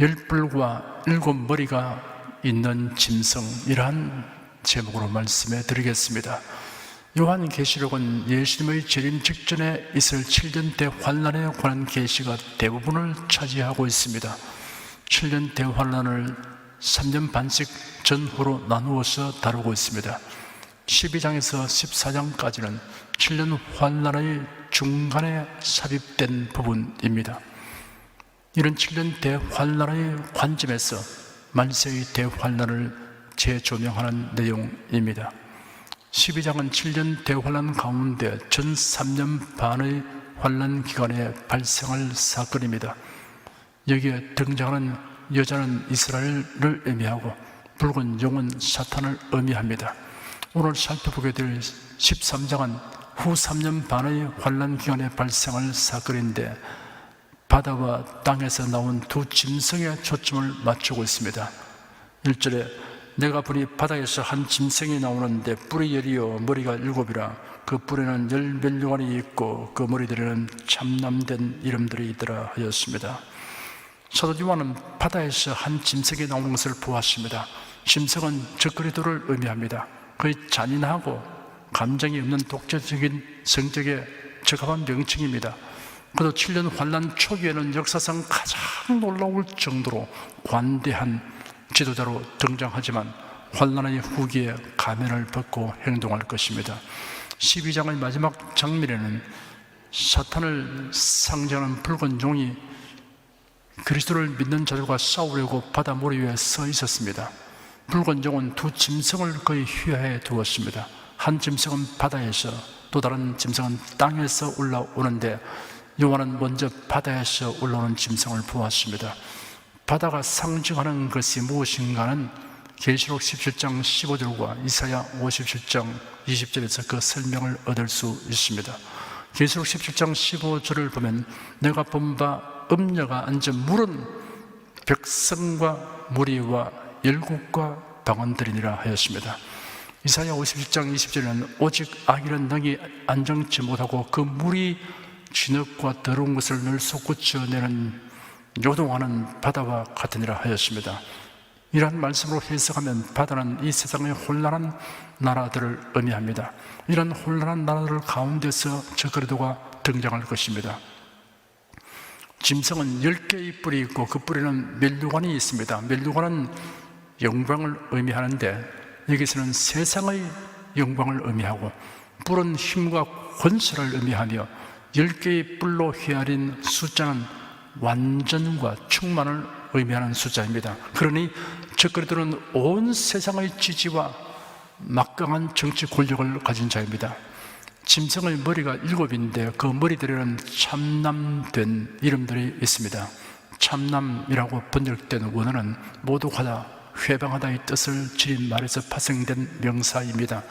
열뿔과 7머리가 있는 짐승이란 제목으로 말씀해 드리겠습니다. 요한계시록은 예수님의 재림 직전에 있을 7년 대환란에 관한 계시가 대부분을 차지하고 있습니다. 7년 대환란을 3년 반씩 전후로 나누어서 다루고 있습니다. 12장에서 14장까지는 7년 환란의 중간에 삽입된 부분입니다. 이런 7년 대환란의 관점에서 만세의 대환란을 재조명하는 내용입니다. 12장은 7년 대환란 가운데 전 3년 반의 환란 기간에 발생할 사건입니다. 여기에 등장하는 여자는 이스라엘을 의미하고 붉은 용은 사탄을 의미합니다. 오늘 살펴보게 될 13장은 후 3년 반의 환란 기간에 발생할 사건인데 바다와 땅에서 나온 두 짐승에 초점을 맞추고 있습니다. 1절에 내가 보니 바다에서 한 짐승이 나오는데 뿔이 10이요 머리가 7이라 그 뿔에는 10멸류관이 있고 그 머리들에는 참남된 이름들이 있더라 하였습니다. 사도 요한은 바다에서 한 짐승이 나오는 것을 보았습니다. 짐승은 적그리스도를 의미합니다. 그의 잔인하고 감정이 없는 독재적인 성적에 적합한 명칭입니다. 그도 7년 환란 초기에는 역사상 가장 놀라울 정도로 관대한 지도자로 등장하지만 환란의 후기에 가면을 벗고 행동할 것입니다. 12장의 마지막 장면에는 사탄을 상징하는 붉은 용이 그리스도를 믿는 자들과 싸우려고 바다 모래 위에 서 있었습니다. 붉은 용은 두 짐승을 그의 휘하에 두었습니다. 한 짐승은 바다에서 또 다른 짐승은 땅에서 올라오는데 요한은 먼저 바다에서 올라오는 짐승을 보았습니다. 바다가 상징하는 것이 무엇인가는 계시록 17장 15절과 이사야 57장 20절에서 그 설명을 얻을 수 있습니다. 계시록 17장 15절을 보면 내가 본 바 음녀가 앉은 물은 백성과 무리와 열국과 방언들이니라 하였습니다. 이사야 57장 20절에는 오직 악인은 능히 안정치 못하고 그 물이 진흙과 더러운 것을 늘 솟구쳐내는 요동하는 바다와 같으니라 하였습니다. 이러한 말씀으로 해석하면 바다는 이 세상의 혼란한 나라들을 의미합니다. 이런 혼란한 나라들 가운데서 적그리스도가 등장할 것입니다. 짐승은 10개의 뿔이 있고 그 뿔에는 멸류관이 있습니다. 멸류관은 영광을 의미하는데 여기서는 세상의 영광을 의미하고 뿔은 힘과 권세를 의미하며 10개의 뿔로 헤아린 숫자는 완전과 충만을 의미하는 숫자입니다. 그러니 적그리스도는 온 세상의 지지와 막강한 정치 권력을 가진 자입니다. 짐승의 머리가 7인데 그 머리들에는 참남된 이름들이 있습니다. 참남이라고 번역된 원어는 모독하다, 회방하다의 뜻을 지닌 말에서 파생된 명사입니다.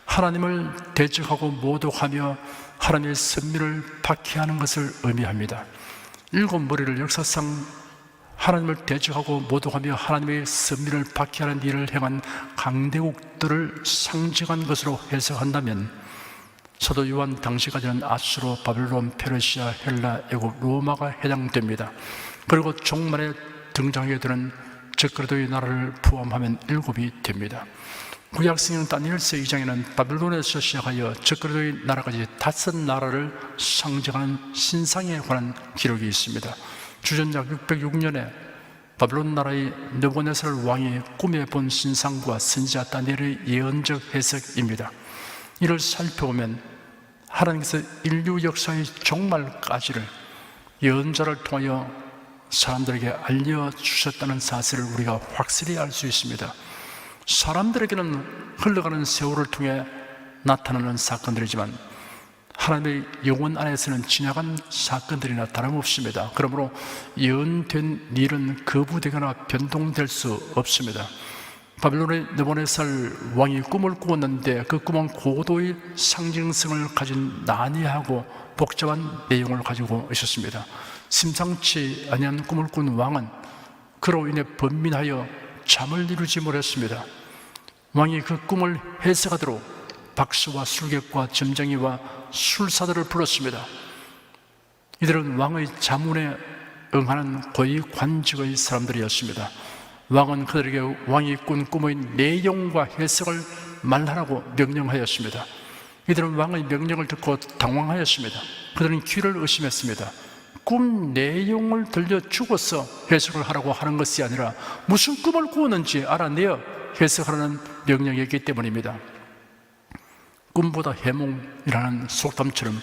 하나님을 대적하고 모독하며 하나님의 선미를 박해하는 것을 의미합니다. 7머리를 역사상 하나님을 대적하고 모독하며 하나님의 선미를 박해하는 일을 행한 강대국들을 상징한 것으로 해석한다면 사도 요한 당시까지는 아수르, 바벨론, 페르시아, 헬라, 애굽, 로마가 해당됩니다. 그리고 종말에 등장하게 되는 적그리스도의 나라를 포함하면 7이 됩니다. 구약성경 다니엘서 2장에는 바벨론에서 시작하여 적그리스도의 나라까지 5나라를 상징하는 신상에 관한 기록이 있습니다. 주전작 606년에 바벨론 나라의 느부갓네살 왕이 꿈에 본 신상과 선지자 다니엘의 예언적 해석입니다. 이를 살펴보면 하나님께서 인류 역사의 종말까지를 예언자를 통하여 사람들에게 알려주셨다는 사실을 우리가 확실히 알 수 있습니다. 사람들에게는 흘러가는 세월을 통해 나타나는 사건들이지만 하나님의 영혼 안에서는 지나간 사건들이나 다름없습니다. 그러므로 예언된 일은 거부되거나 변동될 수 없습니다. 바벨론의 느부갓네살 왕이 꿈을 꾸었는데 그 꿈은 고도의 상징성을 가진 난해하고 복잡한 내용을 가지고 있었습니다. 심상치 아니한 꿈을 꾼 왕은 그로 인해 번민하여 잠을 이루지 못했습니다. 왕이 그 꿈을 해석하도록 박수와 술객과 점쟁이와 술사들을 불렀습니다. 이들은 왕의 자문에 응하는 고위 관직의 사람들이었습니다. 왕은 그들에게 왕이 꾼 꿈의 내용과 해석을 말하라고 명령하였습니다. 이들은 왕의 명령을 듣고 당황하였습니다. 그들은 귀를 의심했습니다. 꿈 내용을 들려주고서 해석을 하라고 하는 것이 아니라 무슨 꿈을 꾸었는지 알아내어 해석하라는 명령이었기 때문입니다. 꿈보다 해몽이라는 속담처럼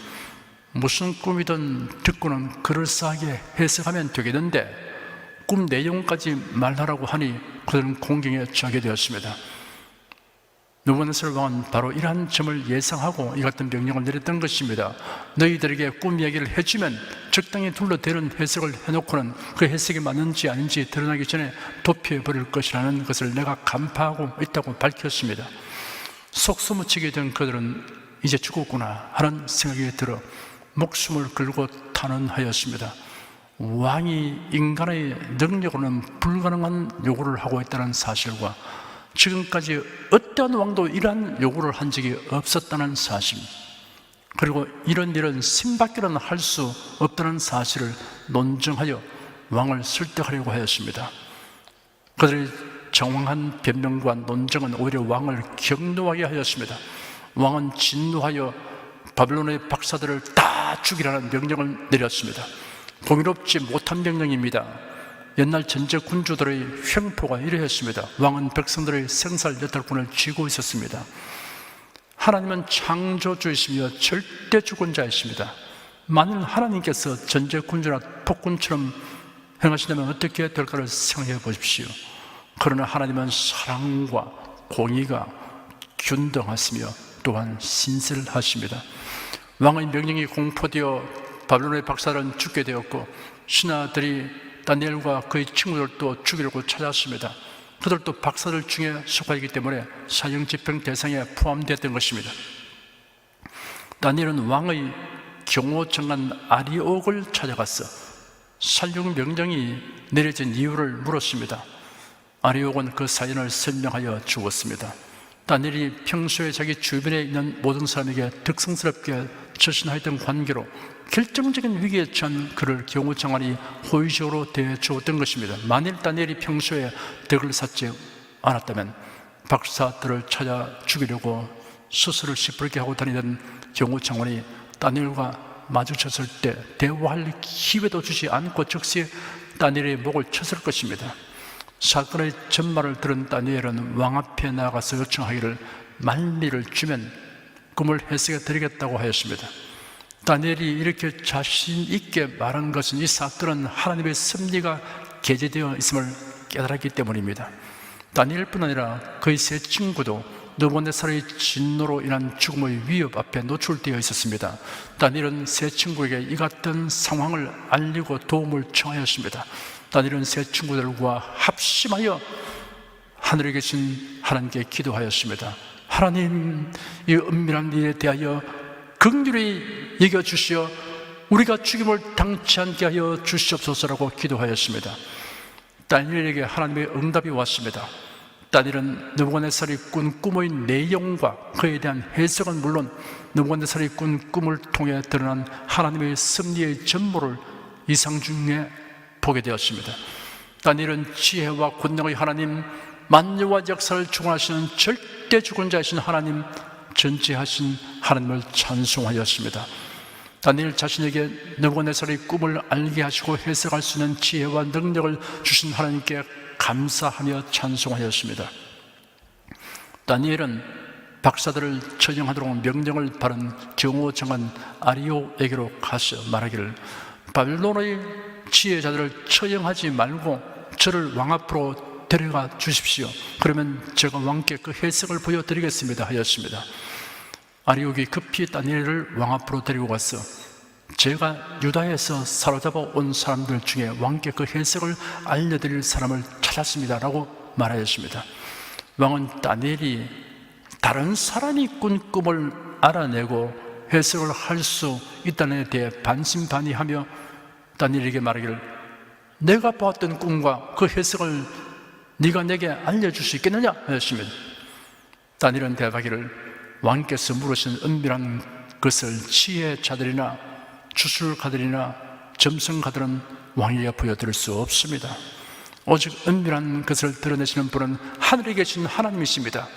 무슨 꿈이든 듣고는 그럴싸하게 해석하면 되겠는데 꿈 내용까지 말하라고 하니 그들은 공경에 처하게 되었습니다. 느부갓네살 왕은 바로 이러한 점을 예상하고 이 같은 명령을 내렸던 것입니다. 너희들에게 꿈 이야기를 해주면 적당히 둘러대는 해석을 해놓고는 그 해석이 맞는지 아닌지 드러나기 전에 도피해버릴 것이라는 것을 내가 간파하고 있다고 밝혔습니다. 속수무책이 된 그들은 이제 죽었구나 하는 생각이 들어 목숨을 걸고 탄원하였습니다. 왕이 인간의 능력으로는 불가능한 요구를 하고 있다는 사실과 지금까지 어떠한 왕도 이러한 요구를 한 적이 없었다는 사실, 그리고 이런 일은 신밖에는 할 수 없다는 사실을 논증하여 왕을 설득하려고 하였습니다. 그들의 정황한 변명과 논증은 오히려 왕을 격노하게 하였습니다. 왕은 진노하여 바벨론의 박사들을 다 죽이라는 명령을 내렸습니다. 공의롭지 못한 명령입니다. 옛날 전제 군주들의 횡포가 이러했습니다. 왕은 백성들의 생살 여탈권을 쥐고 있었습니다. 하나님은 창조주이시며 절대 주권자이십니다. 만일 하나님께서 전제 군주나 폭군처럼 행하신다면 어떻게 될까를 생각해 보십시오. 그러나 하나님은 사랑과 공의가 균등하시며 또한 신실하십니다. 왕의 명령이 공포되어 바벨론의 박사들은 죽게 되었고 신하들이 다니엘과 그의 친구들도 죽이려고 찾았습니다. 그들도 박사들 중에 속하기 때문에 사형집행 대상에 포함되었던 것입니다. 다니엘은 왕의 경호장관 아리옥을 찾아가서 살육 명령이 내려진 이유를 물었습니다. 아리옥은 그 사연을 설명하여 주었습니다. 다니엘이 평소에 자기 주변에 있는 모든 사람에게 득성스럽게 처신하였던 관계로 결정적인 위기에 처한 그를 경호장관이 호의적으로 대해주었던 것입니다. 만일 다니엘이 평소에 덕을 쌓지 않았다면 박사들을 찾아 죽이려고 스스로를 시퍼렇게 하고 다니던 경호장관이 다니엘과 마주쳤을 때 대화할 기회도 주지 않고 즉시 다니엘의 목을 쳤을 것입니다. 사건의 전말을 들은 다니엘은 왕 앞에 나가서 요청하기를 만리를 주면 꿈을 해석해 드리겠다고 하였습니다. 다니엘이 이렇게 자신 있게 말한 것은 이 사건은 하나님의 섭리가 게재되어 있음을 깨달았기 때문입니다. 다니엘뿐 아니라 그의 세 친구도 느부갓네살의 진노로 인한 죽음의 위협 앞에 노출되어 있었습니다. 다니엘은 세 친구에게 이 같은 상황을 알리고 도움을 청하였습니다. 다니엘은 세 친구들과 합심하여 하늘에 계신 하나님께 기도하였습니다. 하나님, 이 은밀한 일에 대하여 긍휼히 여겨주시어 우리가 죽임을 당치 않게 하여 주시옵소서라고 기도하였습니다. 다니엘에게 하나님의 응답이 왔습니다. 다니엘은 느부갓네살이 꾼 꿈의 내용과 그에 대한 해석은 물론 느부갓네살이 꾼 꿈을 통해 드러난 하나님의 섭리의 전모를 이상 중에 보게 되었습니다. 다니엘은 지혜와 권능의 하나님, 만유와 역사를 주관하시는 절대 주권자이신 하나님, 전지하신 하나님을 찬송하였습니다. 다니엘 자신에게 느부갓네살의 꿈을 알게 하시고 해석할 수 있는 지혜와 능력을 주신 하나님께 감사하며 찬송하였습니다. 다니엘은 박사들을 처형하도록 명령을 받은 경호장관 아리옥에게로 가서 말하기를 바벨론의 지혜자들을 처형하지 말고 저를 왕 앞으로 데려가 주십시오. 그러면 제가 왕께 그 해석을 보여드리겠습니다 하였습니다. 아리옥이 급히 다니엘을 왕 앞으로 데리고 가서 제가 유다에서 사로잡아 온 사람들 중에 왕께 그 해석을 알려드릴 사람을 찾았습니다 라고 말하였습니다. 왕은 다니엘이 다른 사람이 꾼 꿈을 알아내고 해석을 할 수 있다는 데 대해 반신반의하며 다니엘에게 말하기를 내가 봤던 꿈과 그 해석을 네가 내게 알려줄 수 있겠느냐 하였습니다. 다니엘은 대답하기를 왕께서 물으신 은밀한 것을 지혜자들이나 주술가들이나 점성가들은 왕에게 보여드릴 수 없습니다. 오직 은밀한 것을 드러내시는 분은 하늘에 계신 하나님이십니다.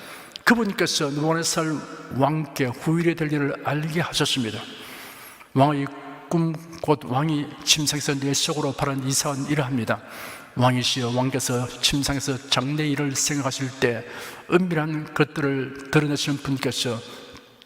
그분께서 느부갓네살 왕께 후일에 될 일을 알게 하셨습니다. 왕의 꿈, 곧 왕이 침상에서 내 속으로 바란 이상은 이러합니다. 왕이시여, 왕께서 침상에서 장래 일을 생각하실 때 은밀한 것들을 드러내시는 분께서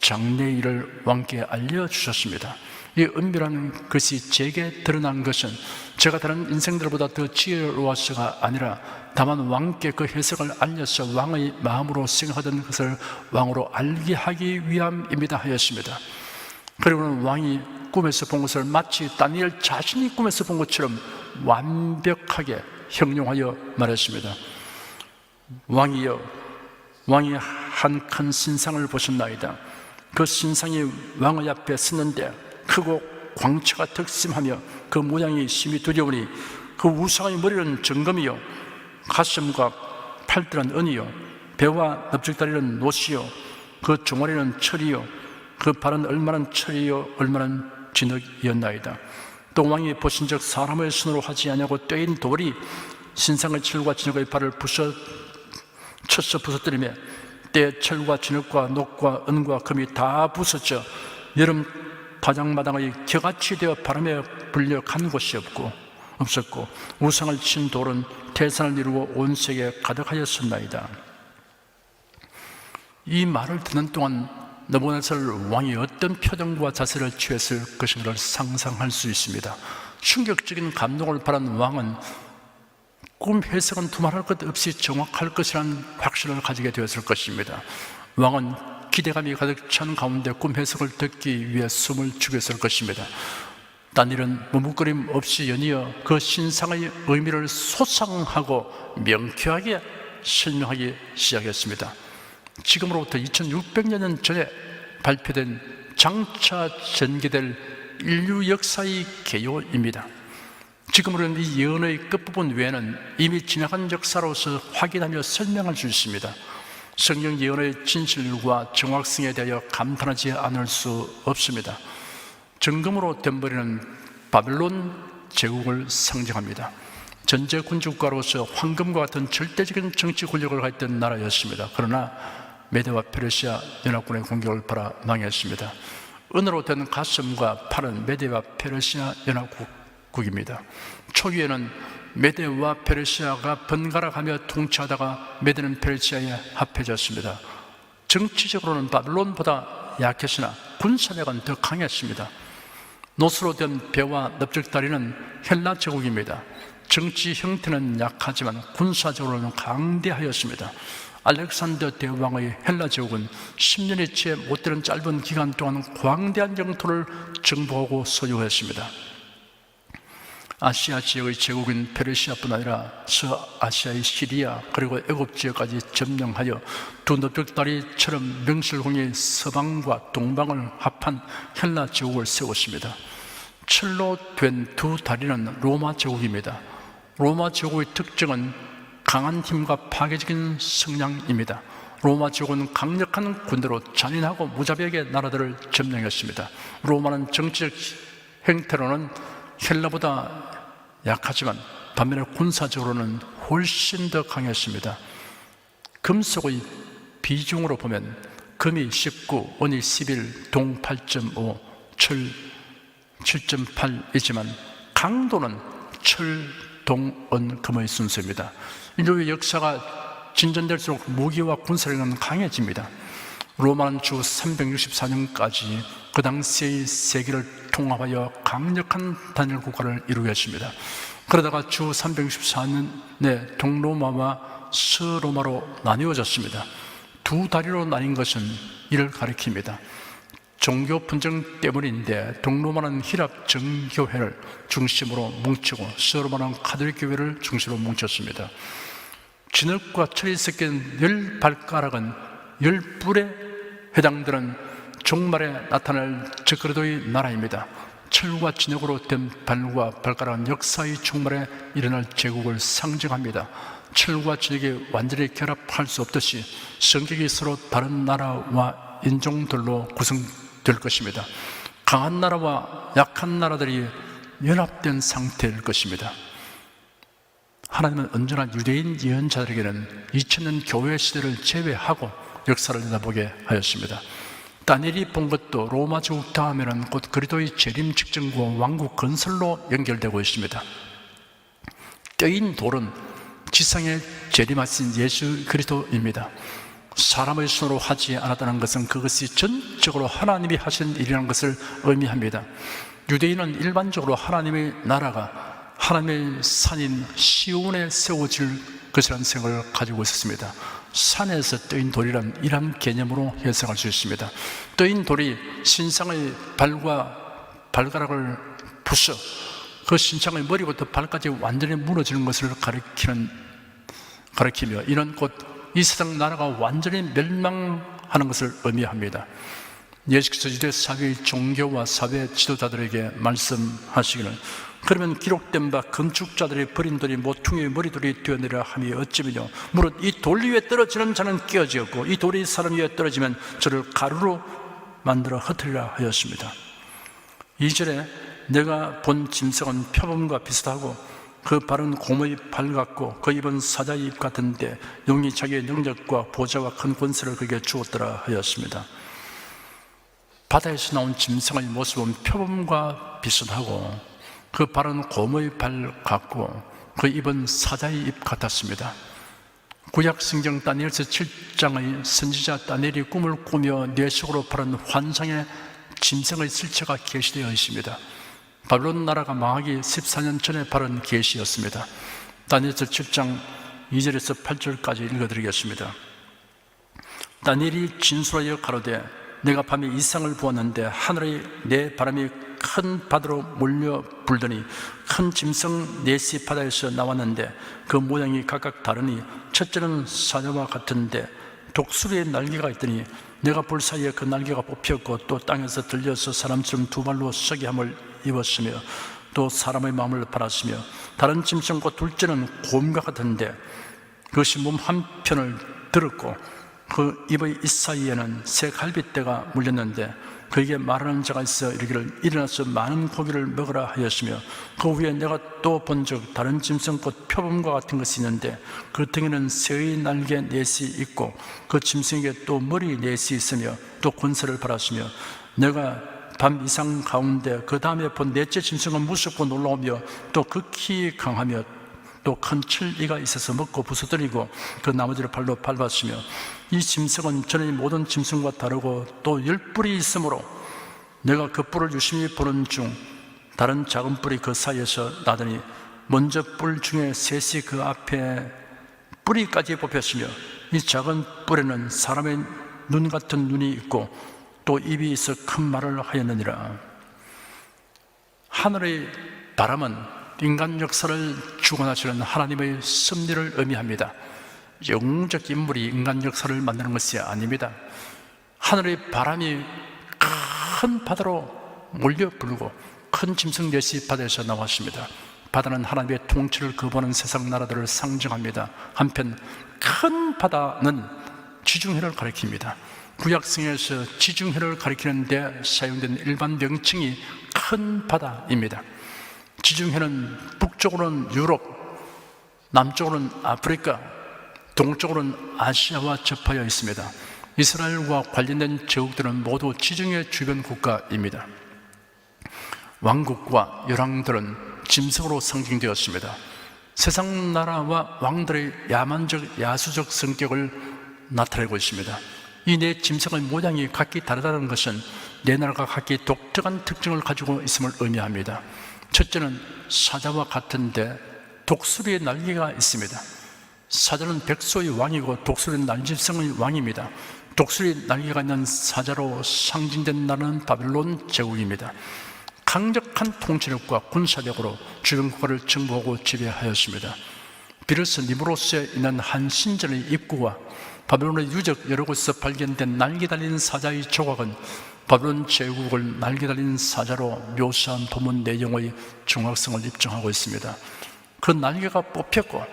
장래 일을 왕께 알려주셨습니다. 이 은밀한 것이 제게 드러난 것은 제가 다른 인생들보다 더 지혜로워서가 아니라 다만 왕께 그 해석을 알려서 왕의 마음으로 생각하던 것을 왕으로 알게 하기 위함입니다 하였습니다. 그리고는 왕이 꿈에서 본 것을 마치 다니엘 자신이 꿈에서 본 것처럼 완벽하게 형용하여 말했습니다. 왕이여, 왕이 한 큰 신상을 보셨나이다. 그 신상이 왕의 앞에 섰는데 크고 광채가 득심하며 그 모양이 심히 두려우니 그 우상의 머리는 정금이요, 가슴과 팔들은 은이요, 배와 넓적다리는 노시요, 그 종아리는 철이요, 그 발은 얼마나 철이요 얼마나 진흙이었나이다. 또 왕이 보신 적 사람의 손으로 하지 아니하고 떼인 돌이 신상의 철과 진흙의 발을 쳐서 부서뜨리며 때 철과 진흙과 녹과 은과 금이 다 부서져 여름 다장마당의 겨같이 되어 바람에 불려 간 곳이 없었고 우상을 친 돌은 태산을 이루고 온 세계에 가득하였었나이다. 이 말을 듣는 동안 느부갓네살 왕이 어떤 표정과 자세를 취했을 것인가를 상상할 수 있습니다. 충격적인 감동을 받은 왕은 꿈 해석은 두말할 것 없이 정확할 것이라는 확신을 가지게 되었을 것입니다. 왕은 기대감이 가득 찬 가운데 꿈 해석을 듣기 위해 숨을 죽였을 것입니다. 다니엘은 머뭇거림 없이 연이어 그 신상의 의미를 소상하고 명쾌하게 설명하기 시작했습니다. 지금으로부터 2600년 전에 발표된 장차 전개될 인류 역사의 개요입니다. 지금으로는 이 예언의 끝부분 외에는 이미 지나간 역사로서 확인하며 설명할 수 있습니다. 성경 예언의 진실과 정확성에 대하여 감탄하지 않을 수 없습니다. 정금으로 된 머리는 바벨론 제국을 상징합니다. 전제 군주국가로서 황금과 같은 절대적인 정치 권력을 가졌던 나라였습니다. 그러나 메대와 페르시아 연합군의 공격을 받아 망했습니다. 은으로 된 가슴과 팔은 메대와 페르시아 연합국입니다. 초기에는 메대와 페르시아가 번갈아가며 통치하다가 메대는 페르시아에 합해졌습니다. 정치적으로는 바벨론보다 약했으나 군사력은 더 강했습니다. 노스로 된 배와 넓적다리는 헬라 제국입니다. 정치 형태는 약하지만 군사적으로는 강대하였습니다. 알렉산더 대왕의 헬라 제국은 10년이 채 못되는 짧은 기간 동안 광대한 영토를 정복하고 소유했습니다. 아시아 지역의 제국인 페르시아뿐 아니라 서아시아의 시리아 그리고 애굽 지역까지 점령하여 두 넓적다리처럼 명실공히 서방과 동방을 합한 헬라 제국을 세웠습니다. 철로 된 두 다리는 로마 제국입니다. 로마 제국의 특징은 강한 힘과 파괴적인 성량입니다. 로마 제국은 강력한 군대로 잔인하고 무자비하게 나라들을 점령했습니다. 로마는 정치적 행태로는 헬라보다 약하지만 반면에 군사적으로는 훨씬 더 강했습니다. 금속의 비중으로 보면 금이 19, 은이 11, 동 8.5, 철 7.8이지만 강도는 철, 동, 은, 금의 순서입니다. 인류의 역사가 진전될수록 무기와 군사력은 강해집니다. 로마는 주 364년까지 그 당시의 세계를 통합하여 강력한 단일 국가를 이루겠습니다. 그러다가 주 364년에 동로마와 서로마로 나뉘어졌습니다. 두 다리로 나뉜 것은 이를 가리킵니다. 종교 분쟁 때문인데 동로마는 히랍 정교회를 중심으로 뭉치고 서로마는 가톨릭 교회를 중심으로 뭉쳤습니다. 진흙과 철이 섞인 10발가락은 10뿔에 해당되는 종말에 나타날 적그리스도의 나라입니다. 철과 진흙으로 된 발과 발가락은 역사의 종말에 일어날 제국을 상징합니다. 철과 진흙이 완전히 결합할 수 없듯이 성격이 서로 다른 나라와 인종들로 구성될 것입니다. 강한 나라와 약한 나라들이 연합된 상태일 것입니다. 하나님은 언제나 유대인 예언자들에게는 2000년 교회 시대를 제외하고 역사를 내다보게 하였습니다. 다니엘이 본 것도 로마 제국 다음에는 곧 그리스도의 재림 직전과 왕국 건설로 연결되고 있습니다. 떼인 돌은 지상에 재림하신 예수 그리스도입니다. 사람의 손으로 하지 않았다는 것은 그것이 전적으로 하나님이 하신 일이라는 것을 의미합니다. 유대인은 일반적으로 하나님의 나라가 하나님의 산인 시온에 세워질 것이라는 생각을 가지고 있었습니다. 산에서 떠인 돌이란 이런 개념으로 해석할 수 있습니다. 떠인 돌이 신상의 발과 발가락을 부숴 그 신상의 머리부터 발까지 완전히 무너지는 것을 가리키며 이는 곧 이 세상 나라가 완전히 멸망하는 것을 의미합니다. 예수께서 유대 사회의 종교와 사회 지도자들에게 말씀하시기를 그러면 기록된 바 건축자들이 버린 돌이 모퉁이의 머리돌이 되어내려 함이 어찌미뇨 무릇 이 돌 위에 떨어지는 자는 깨어지었고 이 돌이 사람 위에 떨어지면 저를 가루로 만들어 흩으리라 하였습니다. 2절에 내가 본 짐승은 표범과 비슷하고 그 발은 곰의 발 같고 그 입은 사자의 입 같은데 용이 자기의 능력과 보좌와 큰 권세를 그에게 주었더라 하였습니다. 바다에서 나온 짐승의 모습은 표범과 비슷하고 그 발은 곰의 발 같고 그 입은 사자의 입 같았습니다. 구약 성경 다니엘서 7장의 선지자 다니엘이 꿈을 꾸며 뇌 속으로 바른 환상의 짐승의 실체가 계시되어 있습니다. 바벨론 나라가 망하기 14년 전에 바른 계시였습니다. 다니엘서 7장 2절에서 8절까지 읽어드리겠습니다. 다니엘이 진술하여 가로되 내가 밤에 이상을 보았는데 하늘의 내 바람이 큰 바다로 몰려 불더니 큰 짐승 넷이 바다에서 나왔는데 그 모양이 각각 다르니 첫째는 사자와 같은데 독수리의 날개가 있더니 내가 볼 사이에 그 날개가 뽑혔고 또 땅에서 들려서 사람처럼 두 발로 서게 함을 입었으며 또 사람의 마음을 팔았으며 다른 짐승 곧 둘째는 곰과 같은데 그것이 몸 한편을 들었고 그 입의 잇사이에는 새 갈빗대가 물렸는데 그에게 말하는 자가 있어 이르기를 일어나서 많은 고기를 먹으라 하였으며 그 후에 내가 또 본즉 다른 짐승 곧 표범과 같은 것이 있는데 그 등에는 새의 날개 넷이 있고 그 짐승에게 또 머리 넷이 있으며 또 권세를 받았으며 내가 밤 이상 가운데 그 다음에 본 넷째 짐승은 무섭고 놀라우며 또 극히 강하며 또 큰 철이가 있어서 먹고 부서뜨리고 그 나머지를 발로 밟았으며 이 짐승은 전의 모든 짐승과 다르고 또 10뿔이 있으므로 내가 그 뿔을 유심히 보는 중 다른 작은 뿔이 그 사이에서 나더니 먼저 뿔 중에 셋이 그 앞에 뿌리까지 뽑혔으며 이 작은 뿔에는 사람의 눈 같은 눈이 있고 또 입이 있어 큰 말을 하였느니라. 하늘의 바람은 인간 역사를 주관하시는 하나님의 섭리를 의미합니다. 영적 인물이 인간 역사를 만드는 것이 아닙니다. 하늘의 바람이 큰 바다로 몰려 불고 큰 짐승 넷이 바다에서 나왔습니다. 바다는 하나님의 통치를 거부하는 세상 나라들을 상징합니다. 한편 큰 바다는 지중해를 가리킵니다. 구약성에서 지중해를 가리키는 데 사용된 일반 명칭이 큰 바다입니다. 지중해는 북쪽으로는 유럽, 남쪽으로는 아프리카, 동쪽으로는 아시아와 접하여 있습니다. 이스라엘과 관련된 제국들은 모두 지중해 주변 국가입니다. 왕국과 열왕들은 짐승으로 상징되었습니다. 세상 나라와 왕들의 야만적, 야수적 성격을 나타내고 있습니다. 이 네 짐승의 모양이 각기 다르다는 것은 네 나라가 각기 독특한 특징을 가지고 있음을 의미합니다. 첫째는 사자와 같은데 독수리의 날개가 있습니다. 사자는 백소의 왕이고 독수리는 날짐승의 왕입니다. 독수리 날개가 있는 사자로 상징된 나라는 바벨론 제국입니다. 강력한 통치력과 군사력으로 주변 국가를 정복하고 지배하였습니다. 비로소 니무롯에 있는 한 신전의 입구와 바벨론의 유적 여러 곳에서 발견된 날개 달린 사자의 조각은 바벨론 제국을 날개 달린 사자로 묘사한 본문 내용의 정확성을 입증하고 있습니다. 그 날개가 뽑혔고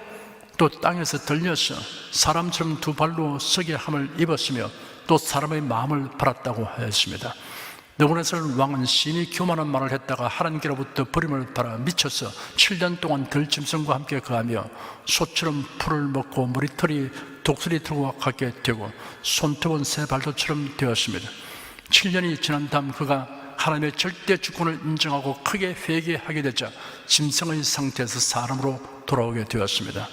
또 땅에서 들려서 사람처럼 두 발로 서게 함을 입었으며 또 사람의 마음을 팔았다고 하였습니다. 느부갓네살 왕은 심히 교만한 말을 했다가 하나님께로부터 버림을 받아 미쳐서 7년 동안 들짐승과 함께 거하며 소처럼 풀을 먹고 머리털이 독수리 털과 같게 되고 손톱은 새 발톱처럼 되었습니다. 7년이 지난 다음 그가 하나님의 절대 주권을 인정하고 크게 회개하게 되자 짐승의 상태에서 사람으로 돌아오게 되었습니다.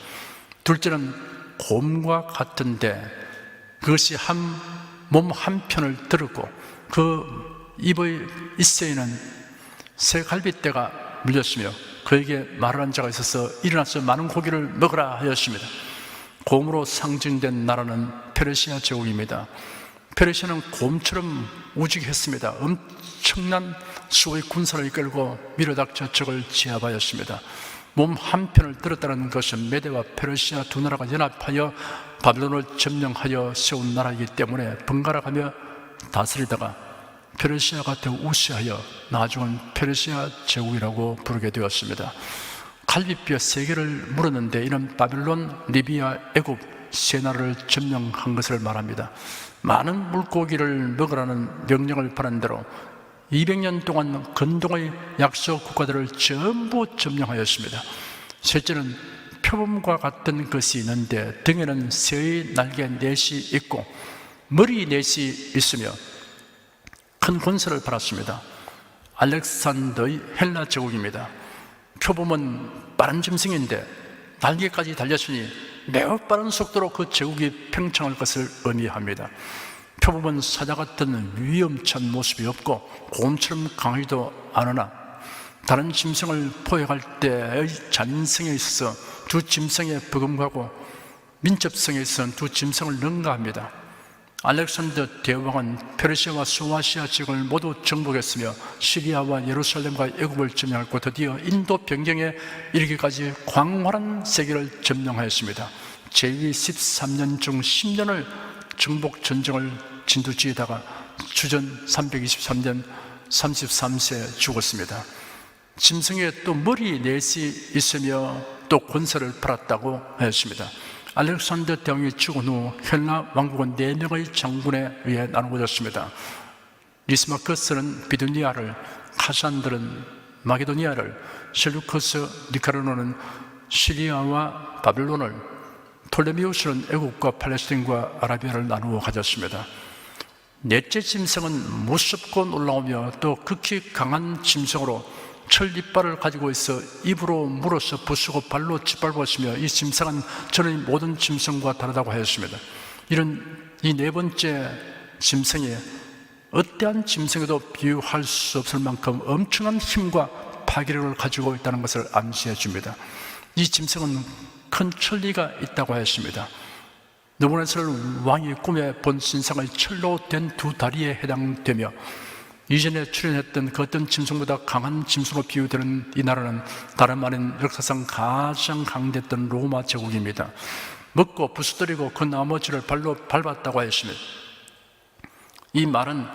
둘째는 곰과 같은데 그것이 몸 한편을 들었고 그 입의 이새에는 새 갈빗대가 물렸으며 그에게 말하는 자가 있어서 일어나서 많은 고기를 먹으라 하였습니다. 곰으로 상징된 나라는 페르시아 제국입니다. 페르시아는 곰처럼 우직했습니다. 엄청난 수의 군사를 이끌고 밀어닥쳐 적을 제압하였습니다. 몸 한편을 들었다는 것은 메대와 페르시아 두 나라가 연합하여 바벨론을 점령하여 세운 나라이기 때문에 번갈아가며 다스리다가 페르시아가 더 우세하여 나중은 페르시아 제국이라고 부르게 되었습니다. 갈빗뼈 3개를 물었는데 이는 바벨론, 리비아, 애굽 세 나라를 점령한 것을 말합니다. 많은 물고기를 먹으라는 명령을 받은 대로 200년 동안 근동의 약소 국가들을 전부 점령하였습니다. 셋째는 표범과 같은 것이 있는데 등에는 새의 날개 넷이 있고 머리 넷이 있으며 큰 권세를 받았습니다. 알렉산더의 헬라 제국입니다. 표범은 빠른 짐승인데 날개까지 달렸으니 매우 빠른 속도로 그 제국이 팽창할 것을 의미합니다. 표범은 사자 같은 위험찬 모습이 없고 곰처럼 강하지도 않으나 다른 짐승을 포획할 때의 잔인성에 있어서 두 짐승에 버금가고 민첩성에 있어서는 두 짐승을 능가합니다. 알렉산더 대왕은 페르시아와 소아시아 지역을 모두 정복했으며 시리아와 예루살렘과 애굽을 점령했고 드디어 인도 변경에 이르기까지 광활한 세계를 점령하였습니다. 제위 13년 중 10년을 정복 전쟁을 진두지에다가 주전 323년 33세에 죽었습니다. 짐승에 또 머리 넷이 있으며 또 권세를 받았다고 하였습니다. 알렉산더 대왕이 죽은 후 헬라 왕국은 4명의 장군에 의해 나누어졌습니다. 리스마커스는 비두니아를, 카산들은 마게도니아를, 셀루커스 니카르노는 시리아와 바벨론을, 톨레미우스는 애국과 팔레스틴과 아라비아를 나누어 가졌습니다. 넷째 짐승은 무섭고 놀라우며 또 극히 강한 짐승으로 철 이빨을 가지고 있어 입으로 물어서 부수고 발로 짓밟았으며 이 짐승은 저는 모든 짐승과 다르다고 하였습니다. 이런 이 네 번째 짐승이 어떠한 짐승에도 비유할 수 없을 만큼 엄청난 힘과 파괴력을 가지고 있다는 것을 암시해 줍니다. 이 짐승은 큰 천리가 있다고 하였습니다. 느부갓네살 왕이 꿈에 본 신상의 철로 된 두 다리에 해당되며 이전에 출현했던 그 어떤 짐승보다 강한 짐승으로 비유되는 이 나라는 다름 아닌 역사상 가장 강대했던 로마 제국입니다. 먹고 부수뜨리고 그 나머지를 발로 밟았다고 하였습니다. 이 말은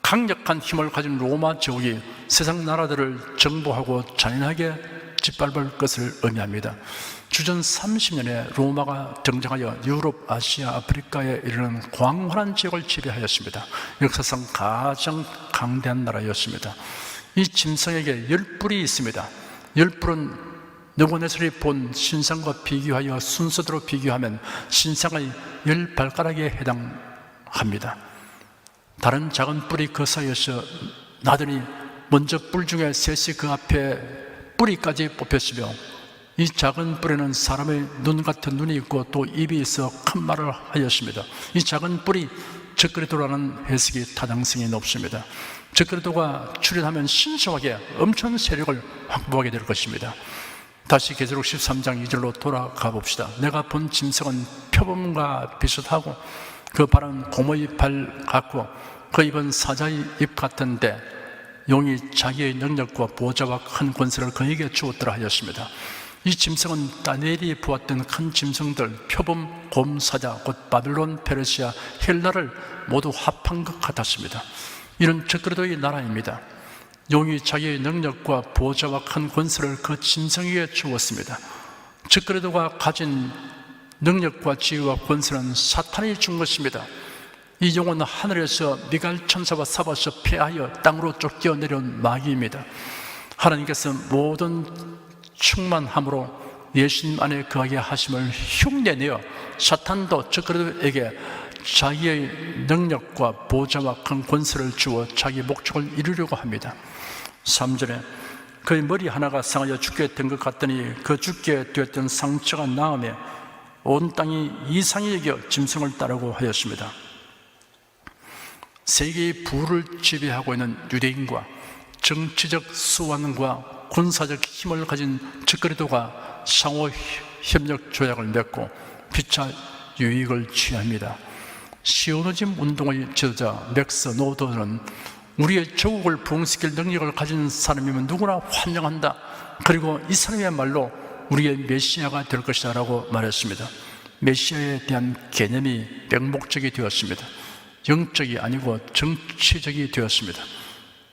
강력한 힘을 가진 로마 제국이 세상 나라들을 정복하고 잔인하게 짓밟을 것을 의미합니다. 주전 30년에 로마가 등장하여 유럽, 아시아, 아프리카에 이르는 광활한 지역을 지배하였습니다. 역사상 가장 강대한 나라였습니다. 이 짐승에게 10뿔이 있습니다. 10뿔은 느부갓네살이 본 신상과 비교하여 순서대로 비교하면 신상의 10발가락에 해당합니다. 다른 작은 뿔이 그 사이에서 나더니 먼저 뿔 중에 셋이 그 앞에 뿌리까지 뽑혔으며 이 작은 뿔에는 사람의 눈 같은 눈이 있고 또 입이 있어 큰 말을 하였습니다. 이 작은 뿔이 적그리스도라는 해석이 타당성이 높습니다. 적그리스도가 출현하면 신속하게 엄청난 세력을 확보하게 될 것입니다. 다시 계시록 13장 2절로 돌아가 봅시다. 내가 본 짐승은 표범과 비슷하고 그 발은 곰의 발 같고 그 입은 사자의 입 같은데 용이 자기의 능력과 보좌와 큰 권세를 그에게 주었더라 하였습니다. 이 짐승은 다니엘이 보았던 큰 짐승들, 표범, 곰, 사자, 곧 바벨론, 페르시아, 헬라를 모두 합한 것 같았습니다. 이런 적그리스도의 나라입니다. 용이 자기의 능력과 보좌와 큰 권세를 그 짐승에게 주었습니다. 적그리스도가 가진 능력과 지혜와 권세는 사탄이 준 것입니다. 이 용은 하늘에서 미가엘 천사와 싸워서 패하여 땅으로 쫓겨 내려온 마귀입니다. 하나님께서 모든 충만함으로 예수님 안에 거하게 하심을 흉내내어 사탄도 적그리스도에게 자기의 능력과 보좌와 큰 권세를 주어 자기 목적을 이루려고 합니다. 3절에 그의 머리 하나가 상하여 죽게 된 것 같더니 그 죽게 되었던 상처가 나음에 온 땅이 이상히 여겨 짐승을 따르고 하였습니다. 세계의 부를 지배하고 있는 유대인과 정치적 수완과 군사적 힘을 가진 적그리스도가 상호 협력 조약을 맺고 피차 유익을 취합니다. 시오니즘 운동의 지도자 맥스 노더는 우리의 조국을 부흥시킬 능력을 가진 사람이면 누구나 환영한다. 그리고 이 사람이야말로 우리의 메시아가 될 것이다 라고 말했습니다. 메시아에 대한 개념이 맹목적이 되었습니다. 영적이 아니고 정치적이 되었습니다.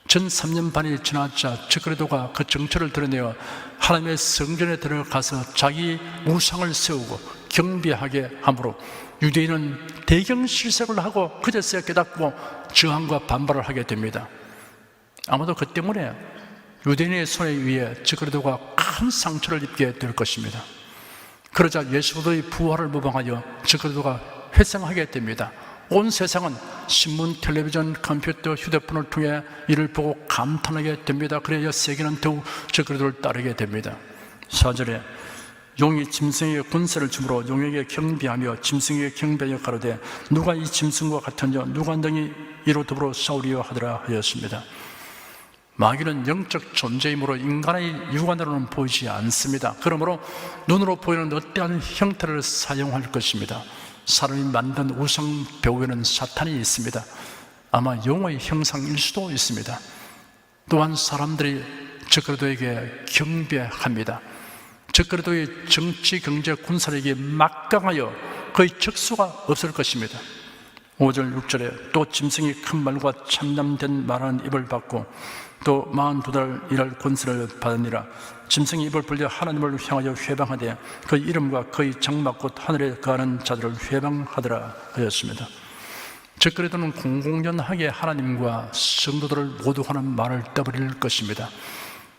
전 3년 반이 지나자 적그리스도가 그 정체를 드러내어 하나님의 성전에 들어가서 자기 우상을 세우고 경배하게 하므로 유대인은 대경실색을 하고 그제서야 깨닫고 저항과 반발을 하게 됩니다. 아마도 그 때문에 유대인의 손에 의해 적그리스도가 큰 상처를 입게 될 것입니다. 그러자 예수 그리스도의 부활을 모방하여 적그리스도가 회상하게 됩니다. 온 세상은 신문, 텔레비전, 컴퓨터, 휴대폰을 통해 이를 보고 감탄하게 됩니다. 그래야 세계는 더욱 적그리스도를 따르게 됩니다. 4절에 용이 짐승에게 권세를 주므로 용에게 경배하며 짐승에게 경배하여 가로되 누가 이 짐승과 같으냐 누가 능히 이로 더불어 싸우리요 하더라 하였습니다. 마귀는 영적 존재이므로 인간의 육안으로는 보이지 않습니다. 그러므로 눈으로 보이는 어떠한 형태를 사용할 것입니다. 사람이 만든 우상 배후에는 사탄이 있습니다. 아마 용의 형상일 수도 있습니다. 또한 사람들이 적그리스도에게 경배합니다. 적그리스도의 정치, 경제, 군사력이 막강하여 거의 적수가 없을 것입니다. 5절, 6절에 또 짐승이 큰 말과 참담된 말하는 입을 받고 또 42달 일할 권세를 받으니라. 짐승이 입을 벌려 하나님을 향하여 회방하되 그 이름과 그의 장막 곧 하늘에 거하는 자들을 회방하더라 하였습니다. 적그리스도는 공공연하게 하나님과 성도들을 모두 하는 말을 떠버릴 것입니다.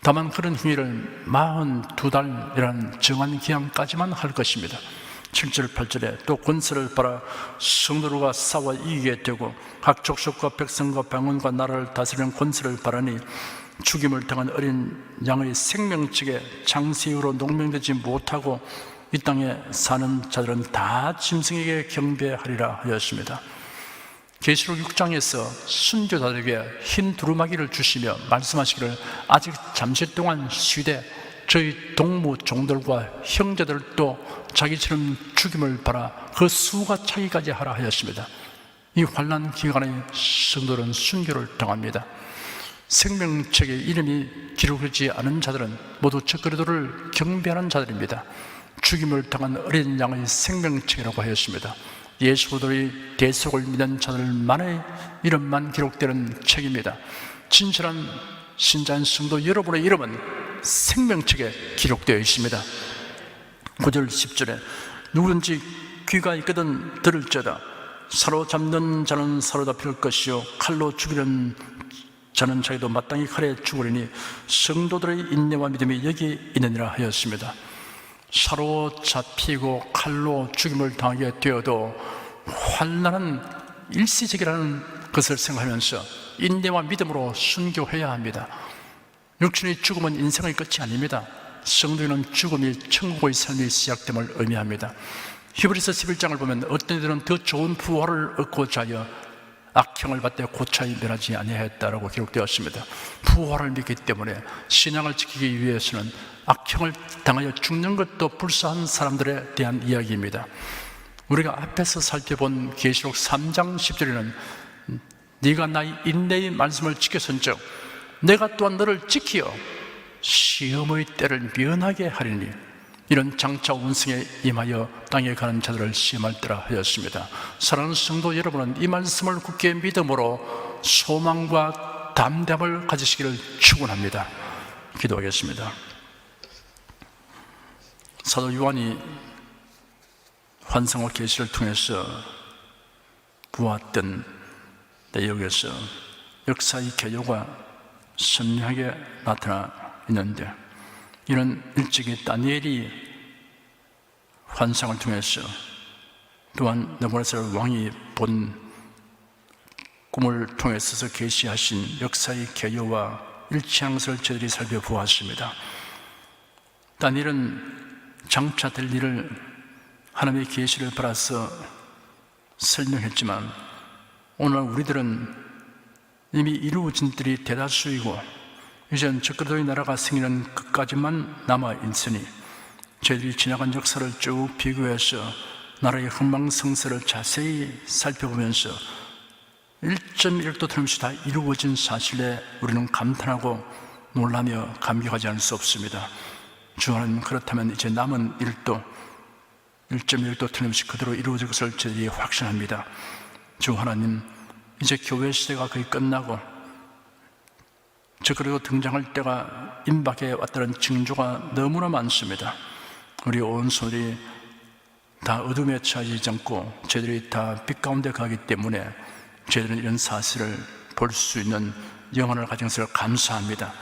다만 그런 행위를 42달이라는 정한 기한까지만 할 것입니다. 7절, 8절에 또 권세를 받아 성도들과 싸워 이기게 되고 각 족속과 백성과 방언과 나라를 다스리는 권세를 받으니 죽임을 당한 어린 양의 생명책에 장세유로 농명되지 못하고 이 땅에 사는 자들은 다 짐승에게 경배하리라 하였습니다. 계시록 6장에서 순교자들에게 흰 두루마기를 주시며 말씀하시기를 아직 잠시 동안 쉬되 저희 동무 종들과 형제들도 자기처럼 죽임을 받아 그 수가 차기까지 하라 하였습니다. 이 환난 기간에 성도들은 순교를 당합니다. 생명책에 이름이 기록되지 않은 자들은 모두 적그리스도를 경배하는 자들입니다. 죽임을 당한 어린 양의 생명책이라고 하였습니다. 예수 그리스도의 대속을 믿는 자들만의 이름만 기록되는 책입니다. 진실한 신자인 성도 여러분의 이름은 생명책에 기록되어 있습니다. 9절 10절에 누구든지 귀가 있거든 들을지어다. 사로잡는 자는 사로잡힐 것이요 칼로 죽이는 자는 자기도 마땅히 칼에 죽으리니 성도들의 인내와 믿음이 여기 있느니라 하였습니다. 사로잡히고 칼로 죽임을 당하게 되어도 환난은 일시적이라는 것을 생각하면서 인내와 믿음으로 순교해야 합니다. 육신의 죽음은 인생의 끝이 아닙니다. 성도에는 죽음이 천국의 삶의 시작됨을 의미합니다. 히브리서 11장을 보면 어떤 이들은 더 좋은 부활을 얻고자 하여 악형을 받되 고차히 면하지 아니하였다라고 기록되었습니다. 부활을 믿기 때문에 신앙을 지키기 위해서는 악형을 당하여 죽는 것도 불사한 사람들에 대한 이야기입니다. 우리가 앞에서 살펴본 계시록 3장 10절에는 네가 나의 인내의 말씀을 지켰은즉 내가 또한 너를 지키어 시험의 때를 면하게 하리니 이런 장차 운승에 임하여 땅에 가는 자들을 시험할 때라 하였습니다. 사랑하는 성도 여러분은 이 말씀을 굳게 믿음으로 소망과 담대함을 가지시기를 축원합니다. 기도하겠습니다. 사도 요한이 환상과 계시를 통해서 보았던 내역에서 역사의 개요가 선명하게 나타나 있는데, 이는 일찍이 다니엘이 환상을 통해서, 또한 느부갓네살 왕이 본 꿈을 통해서 계시하신 역사의 개요와 일치한 것을 저희들이 살펴보았습니다. 다니엘은 장차 될 일을 하나님의 계시를 받아서 설명했지만, 오늘 우리들은 이미 이루어진 일이 대다수이고 이젠 적그리스도의 나라가 생기는 것까지만 남아있으니, 저희들이 지나간 역사를 쭉 비교해서 나라의 흥망성쇠를 자세히 살펴보면서 1.1도 틀림없이 다 이루어진 사실에 우리는 감탄하고 놀라며 감격하지 않을 수 없습니다. 주 하나님, 그렇다면 이제 남은 일도 1.1도 틀림없이 그대로 이루어질 것을 저희들이 확신합니다. 주 하나님, 이제 교회 시대가 거의 끝나고 그리고 등장할 때가 임박해 왔다는 징조가 너무나 많습니다. 우리 온 손이 다 어둠에 차지지 않고 저희들이 다 빛 가운데 가기 때문에 저희들은 이런 사실을 볼 수 있는 영혼을 가진 것을 감사합니다.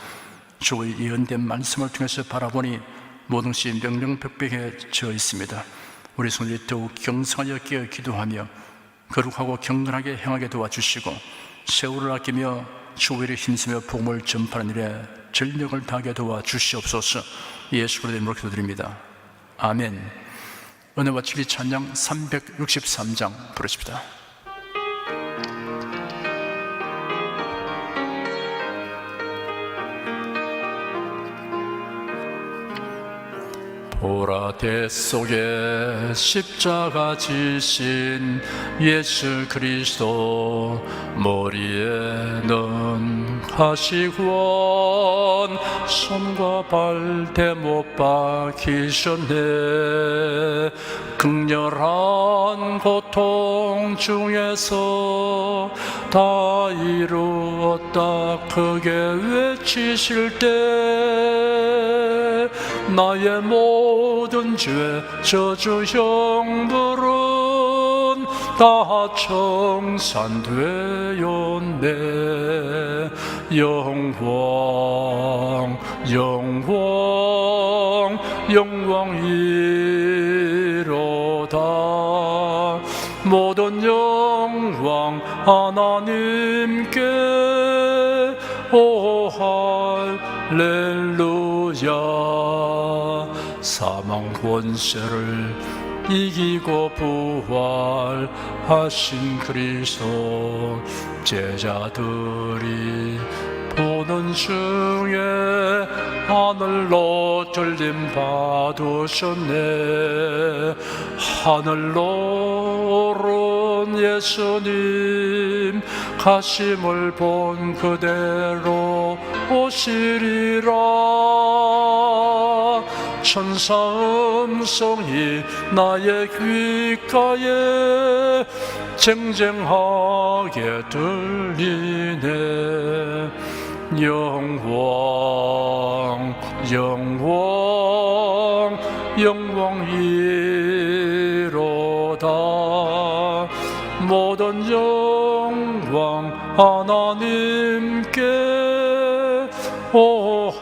주의 예언된 말씀을 통해서 바라보니 모든 것이 명명백백해져 있습니다. 우리 손이 더욱 경성하여 깨어 기도하며 거룩하고 경건하게 행하게 도와주시고, 세월을 아끼며 주의를 힘쓰며 복음을 전파하는 일에 전력을 다하게 도와주시옵소서. 예수 그리스도의 이름으로 기도드립니다. 아멘. 은혜와 진리 찬양 363장 부르십니다. 보라대 속에 십자가 지신 예수 그리스도, 머리에는 가시권 손과 발 대못 박히셨네. 극렬한 고통 중에서 다 이루었다 크게 외치실 때, 나의 모든 죄 저주 형벌은 다 청산되었네. 영광 영광 영광이로다. 모든 영광 하나님께. 오 할렐루야. 사망 권세를 이기고 부활하신 그리스도, 제자들이 보는 중에 하늘로 들림 받으셨네. 하늘로 오른 예수님, 가심을 본 그대로 오시리라. 천사 음성이 나의 귓가에 쟁쟁하게 들리네. 영광 영광 영광이로다. 모든 영광 하나님께. 오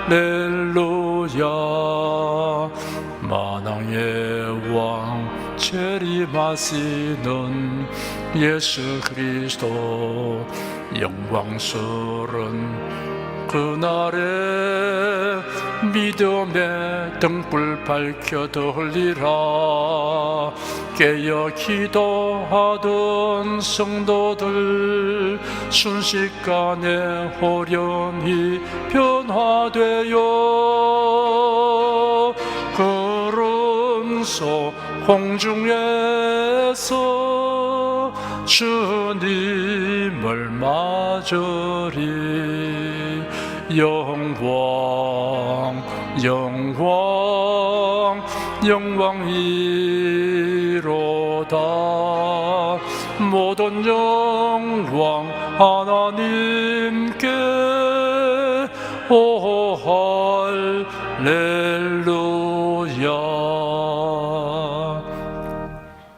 할렐루야. 만왕의 왕 재림하시는 예수 그리스도, 영광스런 그날에 믿음의 등불 밝혀 들리라. 깨어 기도하던 성도들, 순식간에 호련히 변화되어 구름 속 공중에서 주님을 맞으리. 영광 영광 영광이로다. 모든 영광 하나님께. 오 할렐루야.